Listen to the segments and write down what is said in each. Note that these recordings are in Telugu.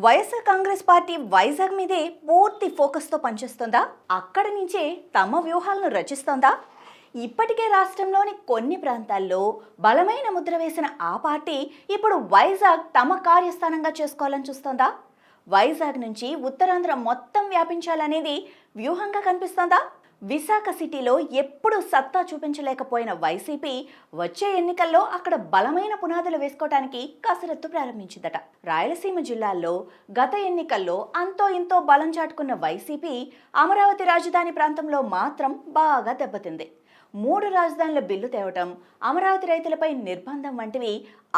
వైఎస్ఆర్ కాంగ్రెస్ పార్టీ వైజాగ్ మీదే పూర్తి ఫోకస్తో పనిచేస్తోందా? అక్కడి నుంచే తమ వ్యూహాలను రచిస్తోందా? ఇప్పటికే రాష్ట్రంలోని కొన్ని ప్రాంతాల్లో బలమైన ముద్ర వేసిన ఆ పార్టీ ఇప్పుడు వైజాగ్ తమ కార్యస్థానంగా చేసుకోవాలని చూస్తోందా? వైజాగ్ నుంచి ఉత్తరాంధ్ర మొత్తం వ్యాపించాలనేది వ్యూహంగా కనిపిస్తోందా? విశాఖ సిటీలో ఎప్పుడు సత్తా చూపించలేకపోయిన వైసీపీ వచ్చే ఎన్నికల్లో అక్కడ బలమైన పునాదులు వేసుకోవడానికి కసరత్తు ప్రారంభించిందట. రాయలసీమ జిల్లాల్లో గత ఎన్నికల్లో అంతో ఇంతో బలం చాటుకున్న వైసీపీ అమరావతి రాజధాని ప్రాంతంలో మాత్రం బాగా దెబ్బతింది. 3 రాజధానుల బిల్లు తేవటం, అమరావతి రైతులపై నిర్బంధం వంటివి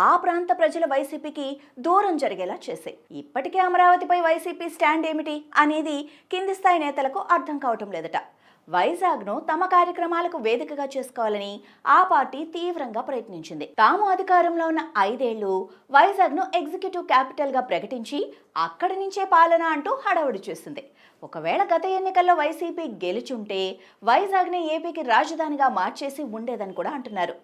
ఆ ప్రాంత ప్రజల వైసీపీకి దూరం జరిగేలా చేశాయి. ఇప్పటికే అమరావతిపై వైసీపీ స్టాండ్ ఏమిటి అనేది కింది స్థాయి నేతలకు అర్థం కావటం లేదట. వైజాగ్ను తమ కార్యక్రమాలకు వేదికగా చేసుకోవాలని ఆ పార్టీ తీవ్రంగా ప్రయత్నించింది. తాము అధికారంలో ఉన్న 5 ఏళ్లు వైజాగ్ను ఎగ్జిక్యూటివ్ క్యాపిటల్గా ప్రకటించి అక్కడి నుంచే పాలన అంటూ హడావుడి చేసింది. ఒకవేళ గత ఎన్నికల్లో వైసీపీ గెలుచుంటే వైజాగ్ని ఏపీకి రాజధానిగా మార్చేసి ఉండేదని కూడా అంటున్నారు.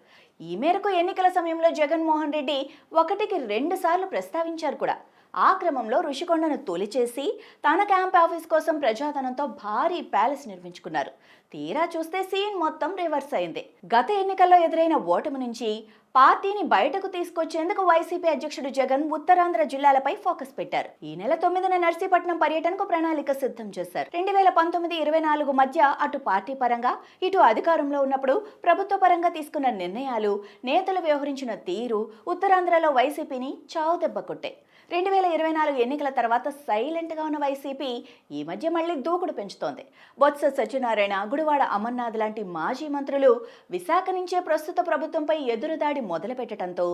ఈ మేరకు ఎన్నికల సమయంలో జగన్మోహన్ రెడ్డి 1కి 2 సార్లు ప్రస్తావించారు కూడా. ఆ క్రమంలో ఋషికొండను తొలిచేసి తన క్యాంప్ ఆఫీస్ కోసం ప్రజాధనంతో భారీ ప్యాలెస్ నిర్మించుకున్నారు. తీరా చూస్తే సీన్ మొత్తం రివర్స్ అయింది. గత ఎన్నికల్లో ఎదురైన ఓటమి నుంచి పార్టీని బయటకు తీసుకొచ్చేందుకు వైసీపీ అధ్యక్షుడు జగన్ ఉత్తరాంధ్ర జిల్లాలపై ఫోకస్ పెట్టారు. ఈ నెల 9న నర్సీపట్నం పర్యటనకు ప్రణాళిక సిద్ధం చేశారు. 2019-24 మధ్య అటు పార్టీ పరంగా ఇటు అధికారంలో ఉన్నప్పుడు ప్రభుత్వ పరంగా తీసుకున్న నిర్ణయాలు, నేతలు వ్యవహరించిన తీరు ఉత్తరాంధ్రలో వైసీపీని చావు దెబ్బ కొట్టాయి. 2024 ఎన్నికల తర్వాత సైలెంట్గా ఉన్న వైసీపీ ఈ మధ్య మళ్లీ దూకుడు పెంచుతోంది. బొత్స సత్యనారాయణ, గుడివాడ అమర్నాథ్ లాంటి మాజీ మంత్రులు విశాఖ నుంచే ప్రస్తుత ప్రభుత్వంపై ఎదురుదాడి మొదలుపెట్టడంతో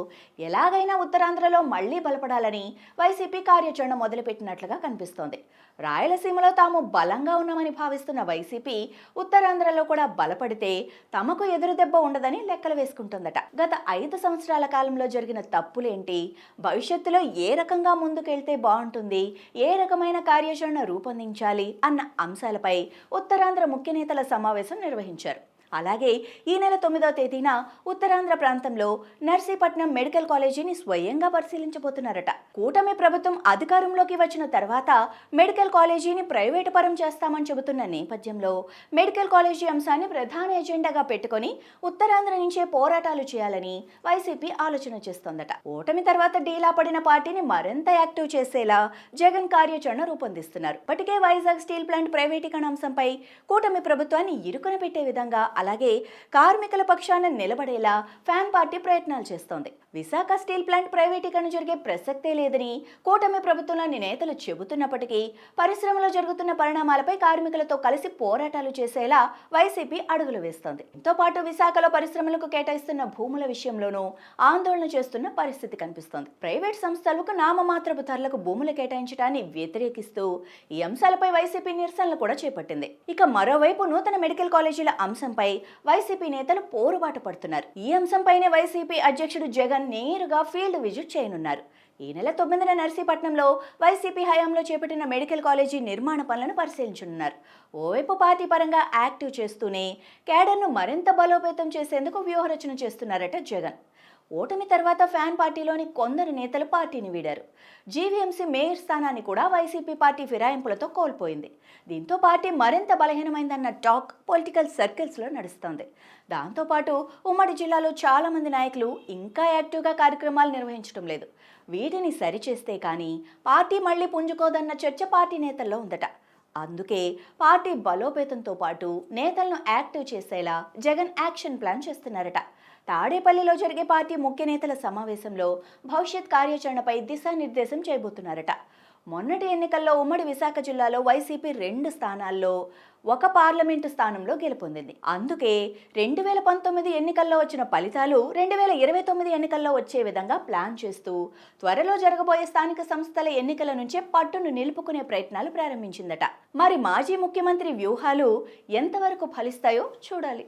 ఎలాగైనా ఉత్తరాంధ్రలో మళ్లీ బలపడాలని వైసీపీ కార్యాచరణ మొదలుపెట్టినట్లుగా కనిపిస్తోంది. రాయలసీమలో తాము బలంగా ఉన్నామని భావిస్తున్న వైసీపీ ఉత్తరాంధ్రలో కూడా బలపడితే తమకు ఎదురు దెబ్బ ఉండదని లెక్కలు వేసుకుంటుందట. గత 5 సంవత్సరాల కాలంలో జరిగిన తప్పులేంటి, భవిష్యత్తులో ఏ రకంగా ముందుకెళ్తే బాగుంటుంది, ఏ రకమైన కార్యాచరణ రూపొందించాలి అన్న అంశాలపై ఉత్తరాంధ్ర ముఖ్య నేతల సమావేశం నిర్వహించారు. అలాగే ఈ నెల 9వ తేదీన ఉత్తరాంధ్ర ప్రాంతంలో నర్సీపట్నం మెడికల్ కాలేజీని స్వయంగా పరిశీలించబోతున్నారట. కూటమి ప్రభుత్వం అధికారంలోకి వచ్చిన తర్వాత మెడికల్ కాలేజీని ప్రైవేటు పరం చేస్తామని చెబుతున్న నేపథ్యంలో మెడికల్ కాలేజీ అంశాన్ని ప్రధాన ఎజెండాగా పెట్టుకొని ఉత్తరాంధ్ర నుంచే పోరాటాలు చేయాలని వైసీపీ ఆలోచన చేస్తోందట. ఓటమి తర్వాత డీలా పడిన పార్టీని మరింత యాక్టివ్ చేసేలా జగన్ కార్యాచరణ రూపొందిస్తున్నారు. ఇప్పటికే వైజాగ్ స్టీల్ ప్లాంట్ ప్రైవేటీకరణ అంశంపై కూటమి ప్రభుత్వాన్ని ఇరుకున పెట్టే విధంగా, అలాగే కార్మికుల పక్షాన నిలబడేలా ఫ్యాన్ పార్టీ ప్రయత్నాలు చేస్తోంది. విశాఖ స్టీల్ ప్లాంట్ ప్రైవేటీకరణ జరిగే ప్రసక్తే లేదని కూటమి ప్రభుత్వంలోని నేతలు చెబుతున్నప్పటికీ పరిశ్రమలో జరుగుతున్న పరిణామాలపై కార్మికులతో కలిసి పోరాటాలు చేసేలా వైసీపీ అడుగులు వేస్తోంది. దీంతో పాటు విశాఖలో పరిశ్రమలకు కేటాయిస్తున్న భూముల విషయంలోనూ ఆందోళన చేస్తున్న పరిస్థితి కనిపిస్తోంది. ప్రైవేట్ సంస్థలకు నామమాత్రపు ధరలకు భూములు కేటాయించడాన్ని వ్యతిరేకిస్తూ ఈ అంశాలపై వైసీపీ నిరసనలు కూడా చేపట్టింది. ఇక మరోవైపు నూతన మెడికల్ కాలేజీల అంశంపై వైసీపీ నేతలు పోరుబాటు పడుతున్నారు. ఈ అంశంపైనే వైసీపీ అధ్యక్షుడు జగన్ నేరుగా ఫీల్డ్ విజిట్ చేయనున్నారు. ఈ నెల 9న నర్సీపట్నంలో వైసీపీ హయాంలో చేపట్టిన మెడికల్ కాలేజీ నిర్మాణ పనులను పరిశీలించనున్నారు. ఓవైపు పార్టీ పరంగా యాక్టివ్ చేస్తూనే కేడర్ను మరింత బలోపేతం చేసేందుకు వ్యూహరచన చేస్తున్నారట జగన్. ఓటమి తర్వాత ఫ్యాన్ పార్టీలోని కొందరు నేతలు పార్టీని వీడారు. జీవీఎంసీ మేయర్ స్థానాన్ని కూడా వైసీపీ పార్టీ ఫిరాయింపులతో కోల్పోయింది. దీంతో పార్టీ మరింత బలహీనమైందన్న టాక్ పొలిటికల్ సర్కిల్స్లో నడుస్తోంది. దాంతోపాటు ఉమ్మడి జిల్లాలో చాలా మంది నాయకులు ఇంకా యాక్టివ్గా కార్యక్రమాలు నిర్వహించడం లేదు. వీటిని సరిచేస్తే కానీ పార్టీ మళ్లీ పుంజుకోదన్న చర్చ పార్టీ నేతల్లో ఉందట. అందుకే పార్టీ బలోపేతంతో పాటు నేతలను యాక్టివ్ చేసేలా జగన్ యాక్షన్ ప్లాన్ చేస్తున్నారట. తాడేపల్లిలో జరిగే పార్టీ ముఖ్య నేతల సమావేశంలో భవిష్యత్ కార్యాచరణపై దిశానిర్దేశం చేయబోతున్నారట. మొన్నటి ఎన్నికల్లో ఉమ్మడి విశాఖ జిల్లాలో వైసీపీ 2 స్థానాల్లో 1 పార్లమెంటు స్థానంలో గెలుపొందింది. అందుకే 2019 ఎన్నికల్లో వచ్చిన ఫలితాలు 2029 ఎన్నికల్లో వచ్చే విధంగా ప్లాన్ చేస్తూ త్వరలో జరగబోయే స్థానిక సంస్థల ఎన్నికల నుంచే పట్టును నిలుపుకునే ప్రయత్నాలు ప్రారంభించిందట. మరి మాజీ ముఖ్యమంత్రి వ్యూహాలు ఎంతవరకు ఫలిస్తాయో చూడాలి.